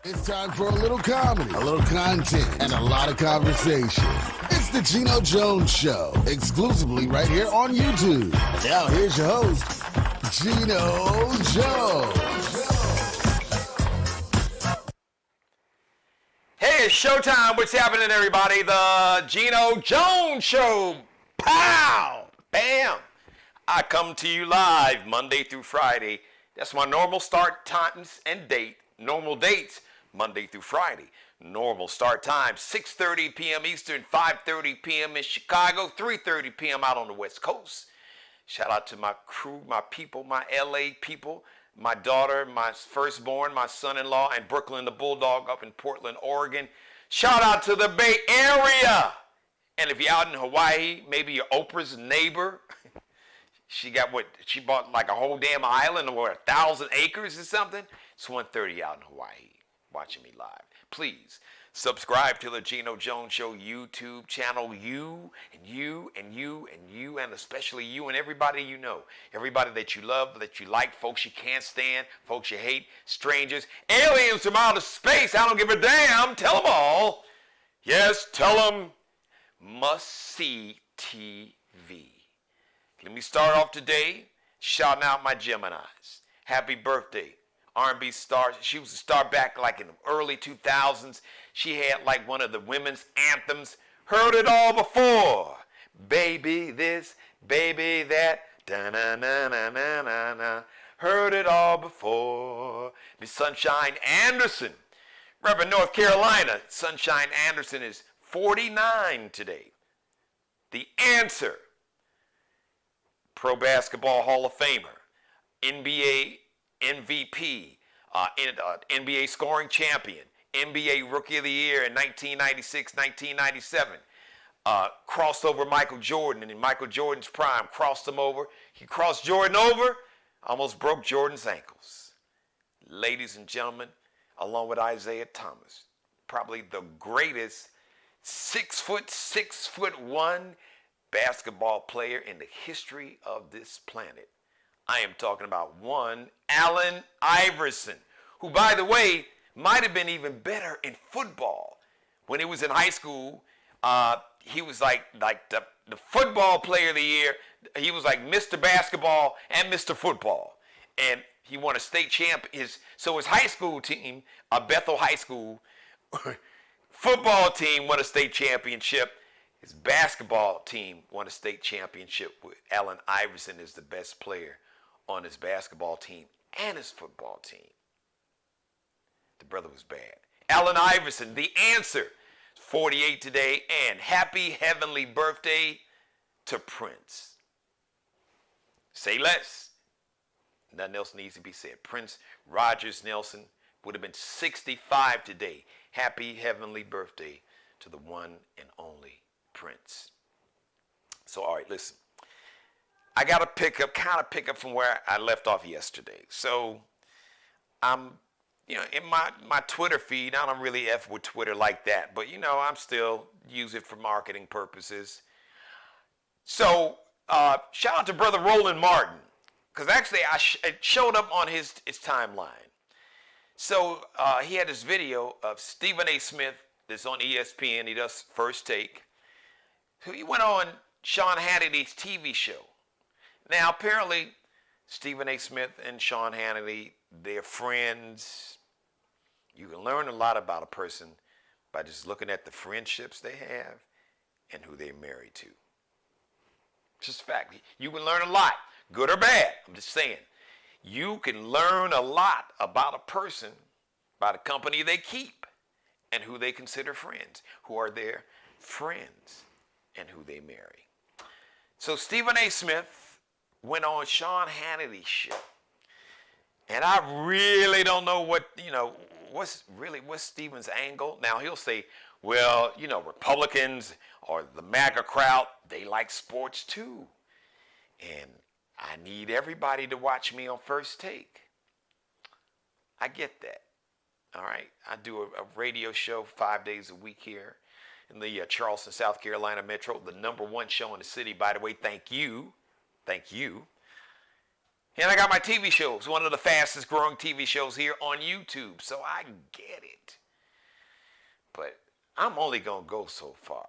It's time for a little comedy, a little content, and a lot of conversation. It's the Geno Jones Show, exclusively right here on YouTube. Now here's your host, Geno Jones. Hey, it's showtime. What's happening, everybody? The Geno Jones Show. Pow! Bam! I come to you live Monday through Friday. That's my normal start times and date. Normal dates, Monday through Friday. Normal start time, 6:30 p.m. Eastern, 5:30 p.m. in Chicago, 3:30 p.m. out on the West Coast. Shout out to my crew, my people, my LA people, my daughter, my firstborn, my son-in-law, and Brooklyn the Bulldog up in Portland, Oregon. Shout out to the Bay Area. And if you're out in Hawaii, maybe you're Oprah's neighbor. She bought like a whole damn island or 1,000 acres or something. It's 1:30 out in Hawaii, watching me live. Please subscribe to the Geno Jones Show YouTube channel. You and especially you and everybody you know. Everybody that you love, that you like, folks you can't stand, folks you hate, strangers, aliens from outer space. I don't give a damn. Tell them all. Yes, tell them. Must see TV. Let me start off today shouting out my Geminis. Happy birthday. R&B star. She was a star back like in the early 2000s. She had like one of the women's anthems. Heard it all before. Baby this, baby that. Da-na-na-na-na-na. Heard it all before. Miss Sunshine Anderson. Reverend North Carolina. Sunshine Anderson is 49 today. The Answer. Pro Basketball Hall of Famer, NBA MVP, NBA scoring champion, NBA Rookie of the Year in 1996, 1997. Crossed over Michael Jordan, and in Michael Jordan's prime, crossed him over. He crossed Jordan over, almost broke Jordan's ankles. Ladies and gentlemen, along with Isaiah Thomas, probably the greatest 6'1" basketball player in the history of this planet. I am talking about one Allen Iverson, who, by the way, might have been even better in football. When he was in high school, he was like the football player of the year. He was like Mr. Basketball and Mr. Football. And he won a state champ. So his high school team, Bethel High School, football team won a state championship. His basketball team won a state championship with Allen Iverson is the best player on his basketball team and his football team. The brother was bad. Allen Iverson, The Answer, 48 today, and happy heavenly birthday to Prince. Say less. Nothing else needs to be said. Prince Rogers Nelson would have been 65 today. Happy heavenly birthday to the one and only Prince. So, all right, listen. I got to pick up from where I left off yesterday. So, I'm, in my Twitter feed, I don't really F with Twitter like that, but, I'm still use it for marketing purposes. So, shout out to Brother Roland Martin, because actually it showed up on his timeline. So, he had this video of Stephen A. Smith that's on ESPN. He does First Take. He went on Sean Hannity's TV show. Now, apparently, Stephen A. Smith and Sean Hannity, they're friends. You can learn a lot about a person by just looking at the friendships they have and who they're married to. Just a fact. You can learn a lot, good or bad. I'm just saying. You can learn a lot about a person by the company they keep and who they consider friends, who are their friends, and who they marry. So Stephen A. Smith went on Sean Hannity's show. And I really don't know what's Stephen's angle. Now he'll say, well, Republicans or the MAGA crowd, they like sports too. And I need everybody to watch me on First Take. I get that. All right. I do a radio show 5 days a week here in the Charleston, South Carolina metro, the #1 show in the city. By the way, thank you. And I got my TV shows, one of the fastest growing TV shows here on YouTube. So I get it. But I'm only going to go so far.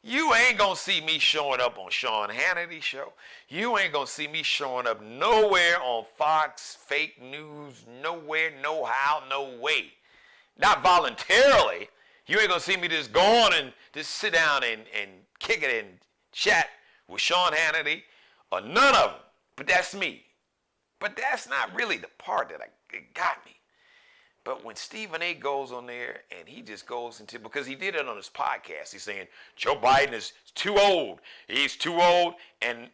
You ain't going to see me showing up on Sean Hannity's show. You ain't going to see me showing up nowhere on Fox, fake news, nowhere, no how, no way. Not voluntarily. You ain't going to see me just go on and just sit down and kick it and chat with Sean Hannity or none of them. But that's me. But that's not really the part that got me. But when Stephen A. goes on there and he just goes into, because he did it on his podcast, he's saying Joe Biden is too old. He's too old. And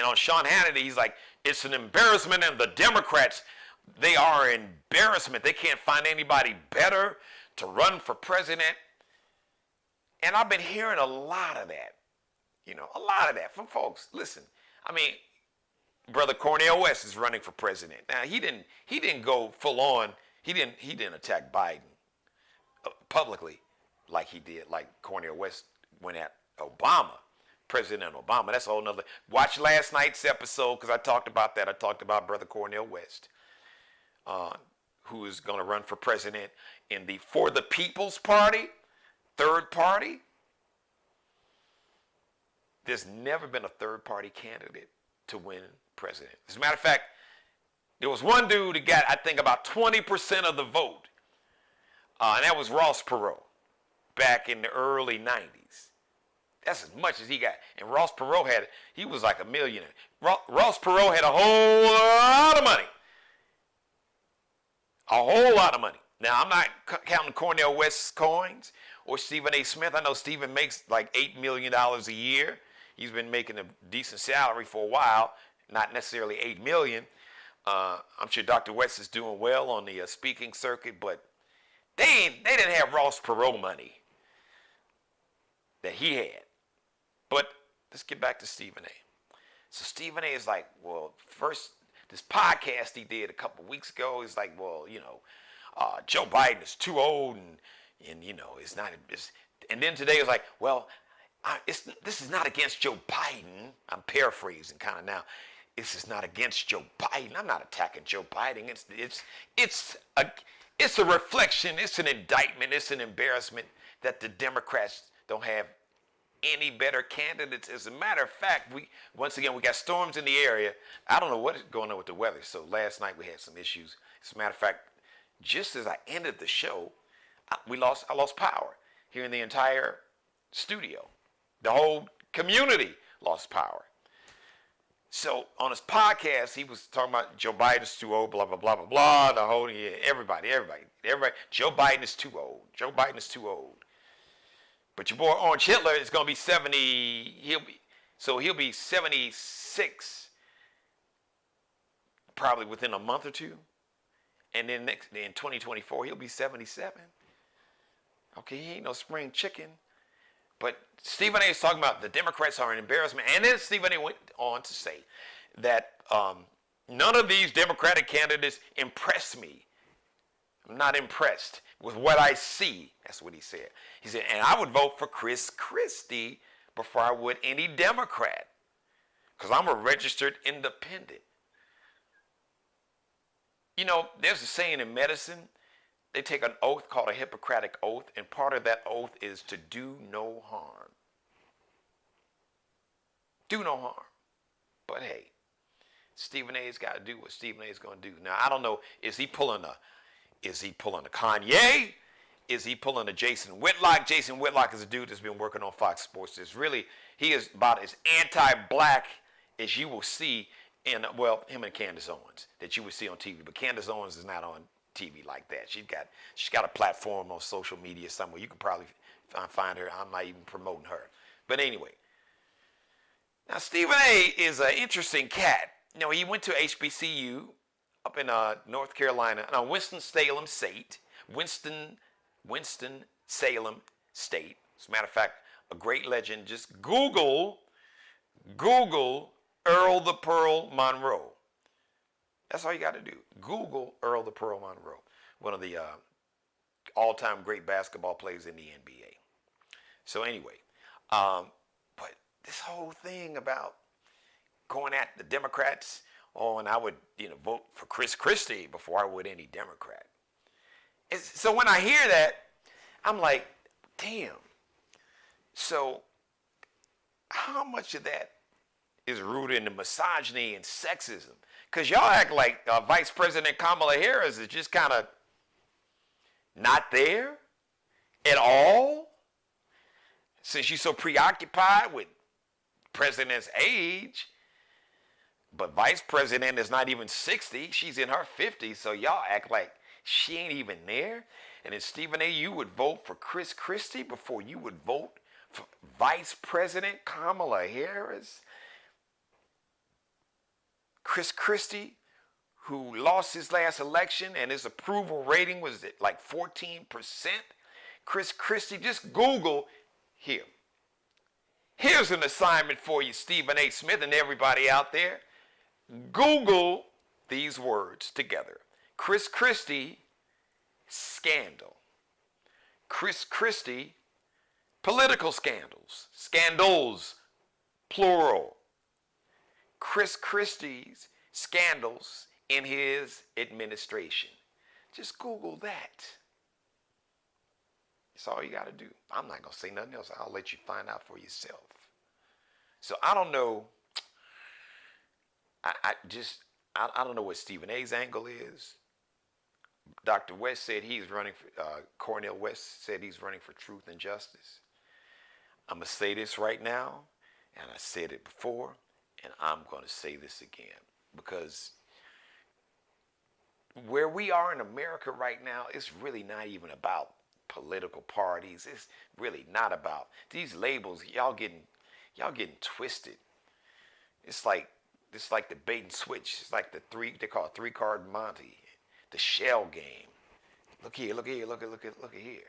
on Sean Hannity, he's like, it's an embarrassment. And the Democrats, they are an embarrassment. They can't find anybody better to run for president. And I've been hearing a lot of that. A lot of that from folks. Listen, I mean, Brother Cornel West is running for president. Now, he didn't go full on. He didn't attack Biden publicly like he did, like Cornel West went at Obama, President Obama. That's a whole nother. Watch last night's episode because I talked about that. I talked about Brother Cornel West, who is going to run for president in the For the People's Party, third party. There's never been a third party candidate to win president. As a matter of fact, there was one dude that got, I think, about 20% of the vote. And that was Ross Perot back in the early 90s. That's as much as he got. And Ross Perot he was like a millionaire. Ross Perot had a whole lot of money. A whole lot of money. Now, I'm not counting Cornel West's coins or Stephen A. Smith. I know Stephen makes like $8 million a year. He's been making a decent salary for a while, not necessarily $8 million. I'm sure Dr. West is doing well on the speaking circuit, but they didn't have Ross Perot money that he had. But let's get back to Stephen A. So Stephen A. is like, well, first, this podcast he did a couple weeks ago, he's like, well, Joe Biden is too old and it's not. And then today it's like, well, this is not against Joe Biden. I'm paraphrasing kind of now. This is not against Joe Biden. I'm not attacking Joe Biden. It's a reflection. It's an indictment. It's an embarrassment that the Democrats don't have any better candidates. As a matter of fact, we got storms in the area. I don't know what is going on with the weather. So last night we had some issues. As a matter of fact, just as I ended the show, I lost power here in the entire studio. The whole community lost power. So on his podcast, he was talking about Joe Biden's too old, blah, blah, blah, blah, blah. The whole, everybody. Joe Biden is too old. Joe Biden is too old. But your boy Orange Hitler is going to be 70. He'll be 76 probably within a month or two. And then in 2024, he'll be 77. Okay, he ain't no spring chicken. But Stephen A. is talking about the Democrats are an embarrassment. And then Stephen A. went on to say that none of these Democratic candidates impress me. I'm not impressed with what I see. That's what he said. He said, and I would vote for Chris Christie before I would any Democrat because I'm a registered independent. There's a saying in medicine, they take an oath called a Hippocratic oath, and part of that oath is to do no harm. Do no harm. But hey, Stephen A.'s got to do what Stephen A. is going to do. Now, I don't know, is he pulling a Kanye? Is he pulling a Jason Whitlock? Jason Whitlock is a dude that's been working on Fox Sports. He is about as anti-black as you will see in, him and Candace Owens that you would see on TV. But Candace Owens is not on TV like that. She's got a platform on social media somewhere. You can probably find her. I'm not even promoting her. But anyway, now Stephen A. is an interesting cat. He went to HBCU up in North Carolina, Winston-Salem State. Winston-Salem State. As a matter of fact, a great legend. Just Google Earl the Pearl Monroe. That's all you got to do. Google Earl the Pearl Monroe, one of the all-time great basketball players in the NBA. So anyway, but this whole thing about going at the Democrats Oh, and I would, vote for Chris Christie before I would any Democrat. So when I hear that, I'm like, damn. So how much of that is rooted in the misogyny and sexism? Because y'all act like Vice President Kamala Harris is just kind of not there at all, since you're so preoccupied with president's age. But vice president is not even 60. She's in her 50s, so y'all act like she ain't even there. And then Stephen A., you would vote for Chris Christie before you would vote for Vice President Kamala Harris. Chris Christie, who lost his last election and his approval rating was at like 14%. Chris Christie, just Google him. Here's an assignment for you, Stephen A. Smith and everybody out there. Google these words together. Chris Christie, scandal. Chris Christie, political scandals. Scandals, plural. Chris Christie's scandals in his administration. Just Google that. That's all you got to do. I'm not going to say nothing else. I'll let you find out for yourself. So I don't know. I don't know what Stephen A.'s angle is. Dr. West said he's running for, Cornel West said he's running for truth and justice. I'm going to say this right now, and I said it before, and I'm going to say this again, because where we are in America right now, it's really not even about political parties. It's really not about these labels. Y'all getting twisted. It's like the bait and switch. It's like they call it 3-card Monte, the shell game. Look here, look here, look here.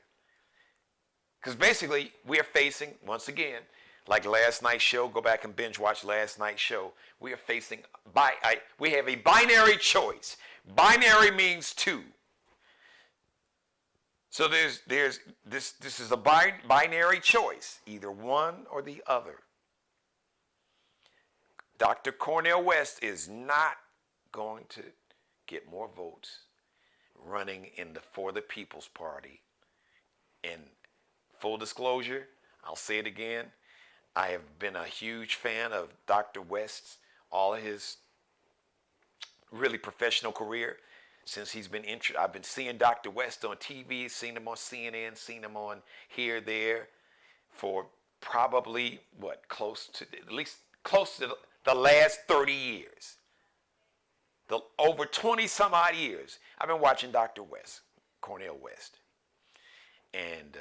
Because basically we're facing, once again, like last night's show, go back and binge watch last night's show. We are facing, we have a binary choice. Binary means two. So this is a binary choice, either one or the other. Dr. Cornel West is not going to get more votes running in the For the People's Party. And full disclosure, I'll say it again, I have been a huge fan of Dr. West's, all of his really professional career since he's been I've been seeing Dr. West on TV, seen him on CNN, seen him on here, there, for probably, close to the last 30 years. Over 20 some odd years, I've been watching Dr. West, Cornel West. And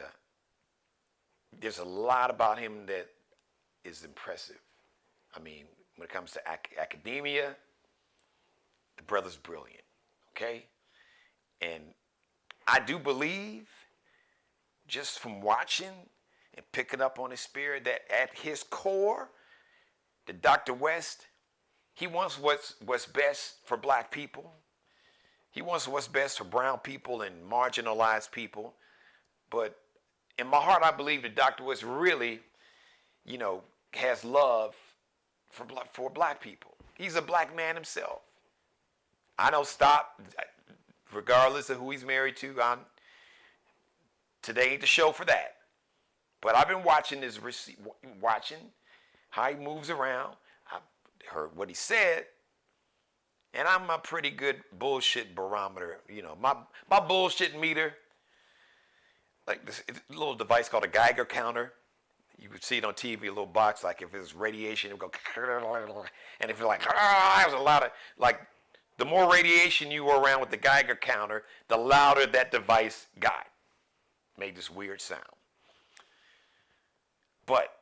there's a lot about him that is impressive. I mean, when it comes to academia, the brother's brilliant, okay? And I do believe, just from watching and picking up on his spirit, that at his core, that Dr. West, he wants what's best for black people. He wants what's best for brown people and marginalized people. But in my heart, I believe that Dr. West really, has love for black people. He's a black man himself. I don't stop, regardless of who he's married to. Today ain't the show for that. But I've been watching how he moves around. I heard what he said, and I'm a pretty good bullshit barometer. My bullshit meter, like this little device called a Geiger counter. You would see it on TV, a little box, like if it was radiation, it would go, and if you're like, there's a lot of, like, the more radiation you were around with the Geiger counter, the louder that device got. Made this weird sound. But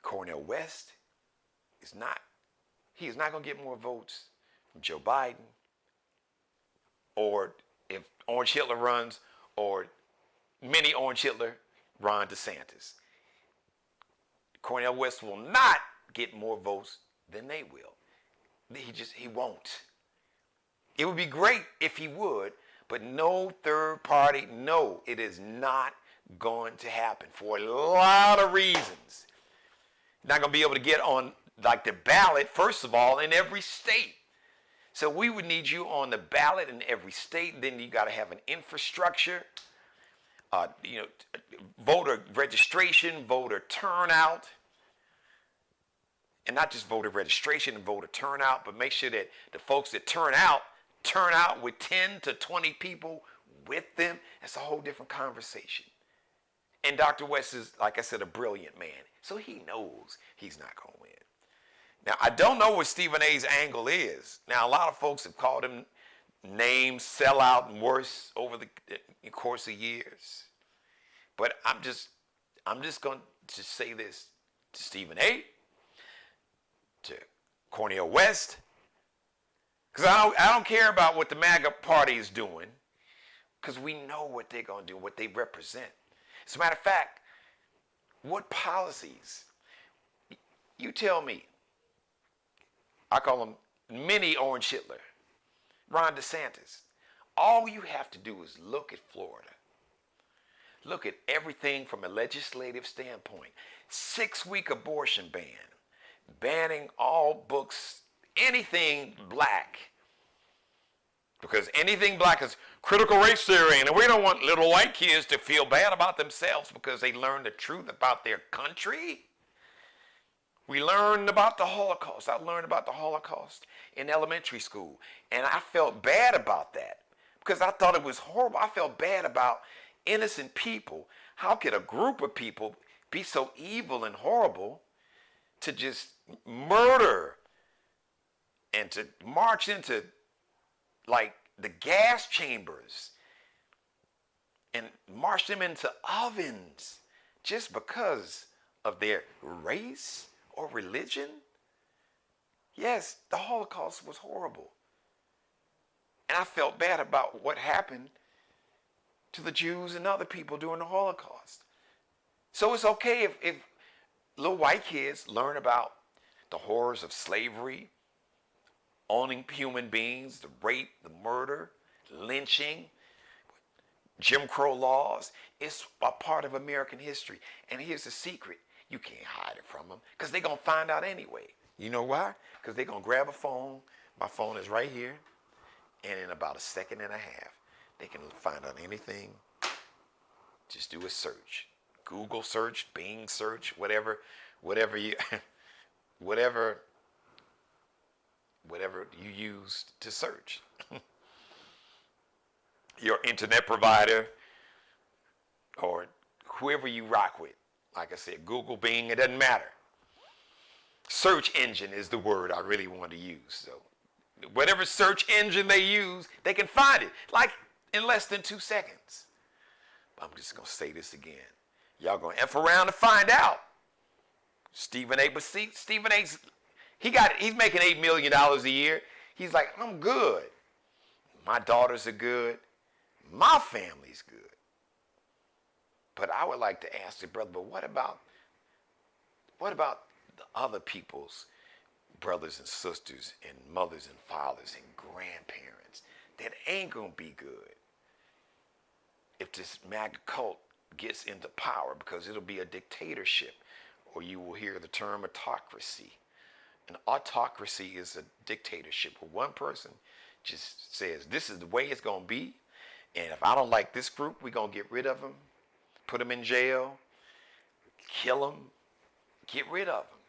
Cornel West is not going to get more votes from Joe Biden, or if Orange Hitler runs, or mini Orange Hitler, Ron DeSantis. Cornel West will not get more votes than they will. He won't. It would be great if he would, but no third party, no, it is not going to happen for a lot of reasons. Not going to be able to get on, like, the ballot, first of all, in every state. So we would need you on the ballot in every state. Then you got to have an infrastructure, voter registration, voter turnout. And not just voter registration and voter turnout, but make sure that the folks that turn out with 10 to 20 people with them. That's a whole different conversation. And Dr. West is, like I said, a brilliant man. So he knows he's not going to win. Now, I don't know what Stephen A's angle is. Now, a lot of folks have called him names, sellout, and worse over the course of years. But I'm just going to say this to Stephen A., to Cornel West, because I don't care about what the MAGA party is doing, because we know what they're going to do, what they represent. As a matter of fact, what policies? You tell me. I call him mini Orange Hitler, Ron DeSantis. All you have to do is look at Florida. Look at everything from a legislative standpoint. 6-week abortion ban. Banning all books, anything black. Because anything black is critical race theory, and we don't want little white kids to feel bad about themselves because they learned the truth about their country. We learned about the Holocaust. I learned about the Holocaust in elementary school, and I felt bad about that because I thought it was horrible. I felt bad about innocent people. How could a group of people be so evil and horrible to just murder and to march into like the gas chambers and march them into ovens just because of their race or religion? Yes, the Holocaust was horrible. And I felt bad about what happened to the Jews and other people during the Holocaust. So it's okay if little white kids learn about the horrors of slavery, owning human beings, the rape, the murder, lynching, Jim Crow laws. It's a part of American history. And here's the secret. You can't hide it from them because they're going to find out anyway. You know why? Because they're going to grab a phone. My phone is right here. And in about a second and a half, they can find out anything. Just do a search. Google search, Bing search, whatever you use to search. Your internet provider or whoever you rock with. Like I said, Google, Bing, it doesn't matter. Search engine is the word I really want to use. So whatever search engine they use, they can find it. Like in less than 2 seconds. I'm just going to say this again. Y'all going to F around to find out. Stephen A. But see, Stephen A's, he's making $8 million a year. He's like, I'm good. My daughters are good. My family's good. But I would like to ask the brother, but what about the other people's brothers and sisters and mothers and fathers and grandparents that ain't going to be good if this MAGA cult gets into power, because it'll be a dictatorship, or you will hear the term autocracy. An autocracy is a dictatorship where one person just says, this is the way it's going to be, and if I don't like this group, we're going to get rid of them, put them in jail, kill them, get rid of them.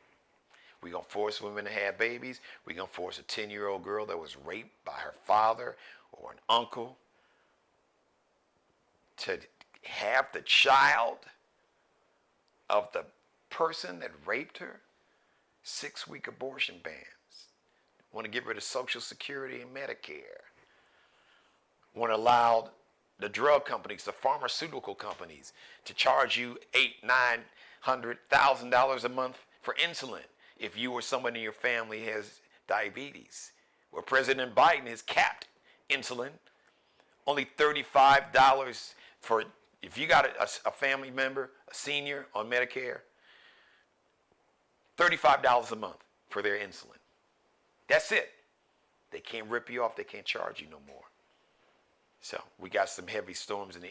We're going to force women to have babies. We're going to force a 10-year-old girl that was raped by her father or an uncle to have the child of the person that raped her. 6-week abortion bans. Want to get rid of Social Security and Medicare. Want to allow the drug companies, the pharmaceutical companies, to charge you $800,000-$900,000 a month for insulin if you or someone in your family has diabetes. Where President Biden has capped insulin, only $35 for, if you got a family member, a senior on Medicare, $35 a month for their insulin. That's it. They can't rip you off. They can't charge you no more. So we got some heavy storms in the